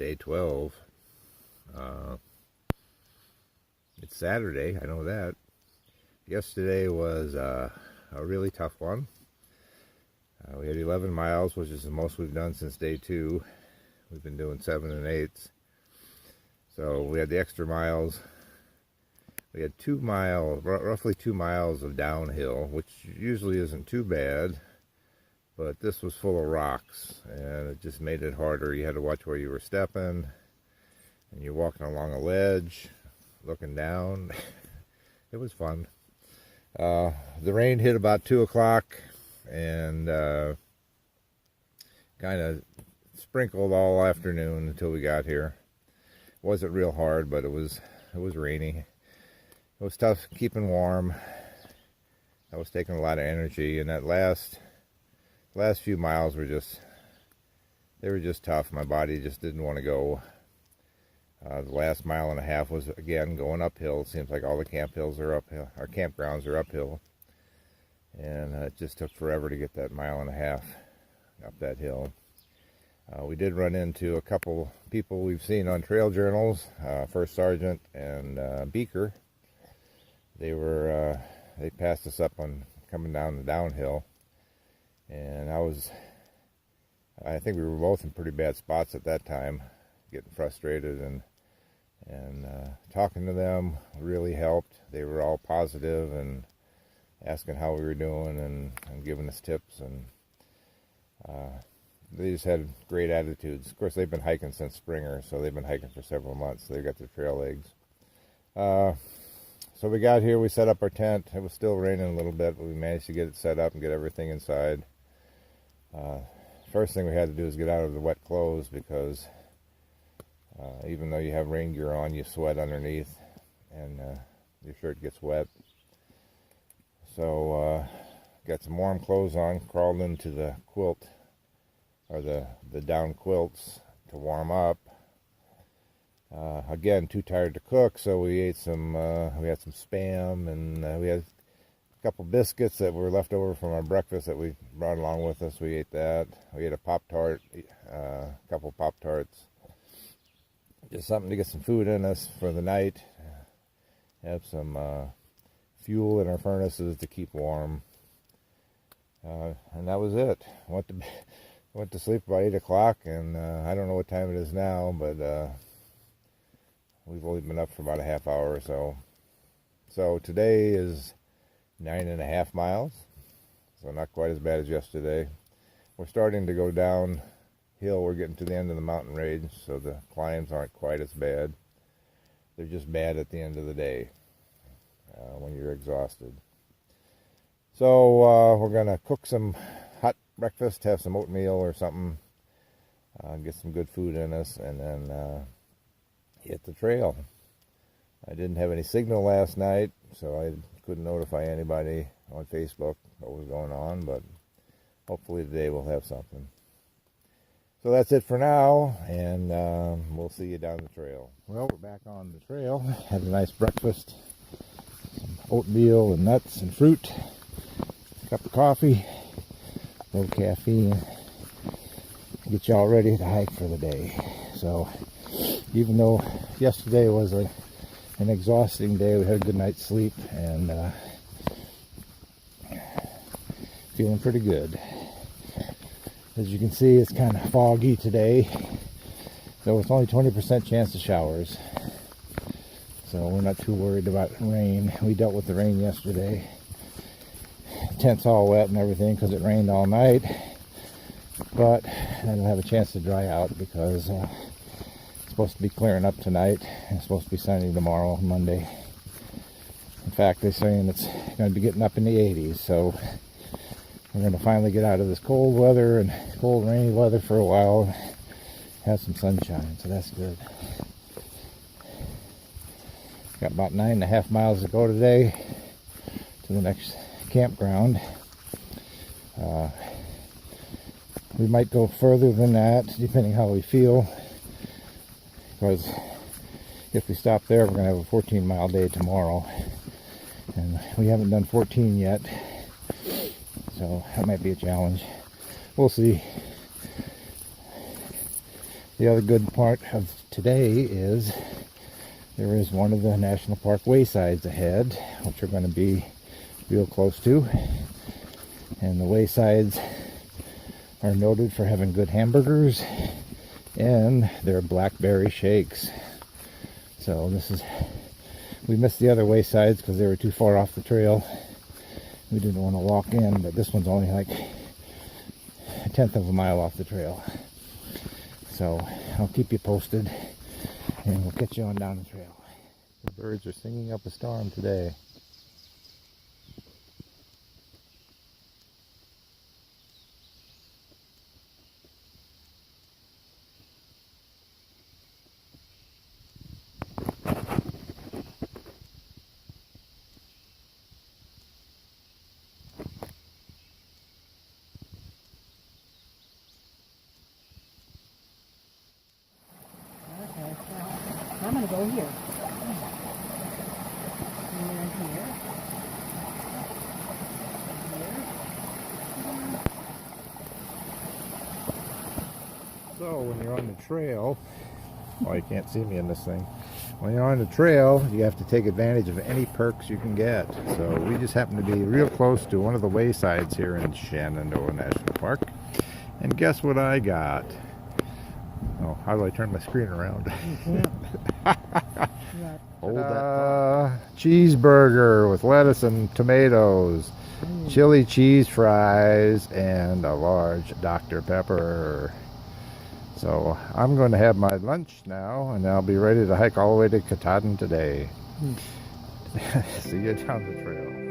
day 12. It's Saturday, I know that. Yesterday was a really tough one. We had 11 miles, which is the most we've done since day 2. We've been doing 7 and 8s. So we had the extra miles. We had roughly 2 miles of downhill, which usually isn't too bad, but this was full of rocks, and it just made it harder. You had to watch where you were stepping, and you're walking along a ledge, looking down. It was fun. The rain hit about 2 o'clock, and kind of sprinkled all afternoon until we got here. It wasn't real hard, but it was rainy. It was tough keeping warm. That was taking a lot of energy, and that last few miles were just tough. My body just didn't want to go. The last mile and a half was again going uphill. It seems like all the campgrounds are uphill, and it just took forever to get that mile and a half up that hill. We did run into a couple people we've seen on trail journals, First Sergeant and Beaker. They passed us up on coming down the downhill, and I think we were both in pretty bad spots at that time, getting frustrated, and talking to them really helped. They were all positive and asking how we were doing and giving us tips, and they just had great attitudes. Of course, they've been hiking since Springer, so they've been hiking for several months. They've got their trail legs. So we got here, we set up our tent. It was still raining a little bit, but we managed to get it set up and get everything inside. First thing we had to do is get out of the wet clothes, because even though you have rain gear on, you sweat underneath, and your shirt gets wet. So got some warm clothes on, crawled into the quilt, or the down quilts, to warm up. Again, too tired to cook, so we ate we had some Spam, and we had a couple biscuits that were left over from our breakfast that we brought along with us. We ate that. We ate a Pop-Tart, a couple Pop-Tarts. Just something to get some food in us for the night. Have some fuel in our furnaces to keep warm. And that was it. Went to sleep about 8 o'clock, and I don't know what time it is now, but we've only been up for about a half hour or so. So today is 9.5 miles, so not quite as bad as yesterday. We're starting to go downhill. We're getting to the end of the mountain range, so the climbs aren't quite as bad. They're just bad at the end of the day when you're exhausted. So we're going to cook some hot breakfast, have some oatmeal or something, get some good food in us, and then hit the trail. I didn't have any signal last night, so I couldn't notify anybody on Facebook what was going on, but hopefully today we'll have something. So that's it for now, and we'll see you down the trail. Well, we're back on the trail. Had a nice breakfast, some oatmeal and nuts and fruit, a cup of coffee, low caffeine, get you all ready to hike for the day. So even though yesterday was an exhausting day, we had a good night's sleep, and feeling pretty good. As you can see, it's kind of foggy today, so it's only 20% chance of showers. So we're not too worried about rain. We dealt with the rain yesterday. Tent's all wet and everything because it rained all night, but it'll have a chance to dry out because it's supposed to be clearing up tonight, and it's supposed to be sunny tomorrow, Monday. In fact, they're saying it's going to be getting up in the 80s, so we're going to finally get out of this cold weather and cold, rainy weather for a while and have some sunshine, so that's good. Got about 9.5 miles to go today to the next campground. We might go further than that, depending how we feel, because if we stop there, we're going to have a 14-mile day tomorrow, and we haven't done 14 yet, so that might be a challenge. We'll see. The other good part of today is there is one of the National Park waysides ahead, which we're going to be real close to. And the waysides are noted for having good hamburgers and their blackberry shakes. So we missed the other waysides because they were too far off the trail. We didn't want to walk in, but this one's only like 1/10 of a mile off the trail. So I'll keep you posted and we'll get you on down the trail. The birds are singing up a storm today. I'm going to go here. And here. So when you're on the trail, well, you can't see me in this thing. When you're on the trail, you have to take advantage of any perks you can get. So we just happen to be real close to one of the waysides here in Shenandoah National Park. And guess what I got? Oh, how do I turn my screen around? Hold that. Cheeseburger with lettuce and tomatoes, chili cheese fries, and a large Dr. Pepper. So I'm going to have my lunch now, and I'll be ready to hike all the way to Katahdin today. See you down the trail.